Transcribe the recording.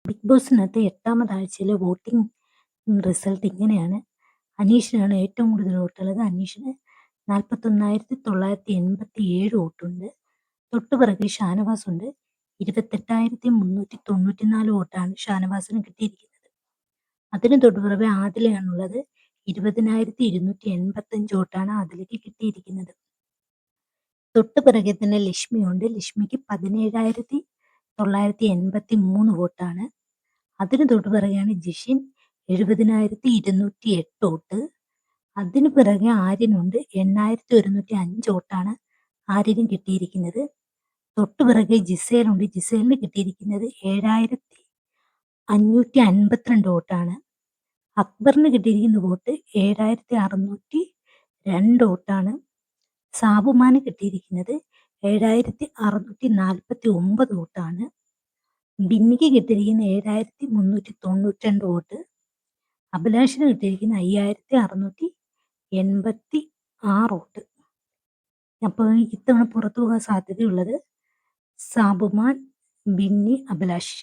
Big ബോസിനകത്ത് 8ാമത് ആഴ്ചയിലെ voting result ഇങ്ങനെയാണ്. അനീഷിനാണ് ഏറ്റവും കൂടുതൽ വോട്ടുള്ളത്. അനീഷിന് 41,987 വോട്ടുണ്ട്. തൊട്ടുപിറകെ ഷാനവാസ് ഉണ്ട്. 28,394 വോട്ടാണ് ഷാനവാസിന് കിട്ടിയിരിക്കുന്നത്. അതിന് തൊട്ടുപിറകെ ആദിലയാണുള്ളത്. 20,285 വോട്ടാണ് ആദിലയ്ക്ക് കിട്ടിയിരിക്കുന്നത്. തൊട്ടുപിറകെ തന്നെ ലക്ഷ്മിയുണ്ട്. ലക്ഷ്മിക്ക് 17,983 വോട്ടാണ്. അതിന് തൊട്ടുപിറകെയാണ് ജിഷിൻ, 70,208 വോട്ട്. അതിന് പിറകെ ആര്യനുണ്ട്. 8,105 വോട്ടാണ് ആര്യനും കിട്ടിയിരിക്കുന്നത്. തൊട്ടുപിറകെ ജിസേലുണ്ട്. ജിസേലിന് കിട്ടിയിരിക്കുന്നത് 7,552 വോട്ടാണ്. അക്ബറിന് കിട്ടിയിരിക്കുന്ന വോട്ട് 7,602 വോട്ടാണ്. സാബുമാന് കിട്ടിയിരിക്കുന്നത് 7,649 വോട്ടാണ്. ബിന്നിക്ക് കിട്ടിയിരിക്കുന്ന 7,392 വോട്ട്. അഭിലാഷിന് കിട്ടിയിരിക്കുന്ന 5,686 വോട്ട്. അപ്പോൾ ഇത്തവണ പുറത്തു പോകാൻ സാധ്യതയുള്ളത് സാബുമാൻ, ബിന്നി, അഭിലാഷ്.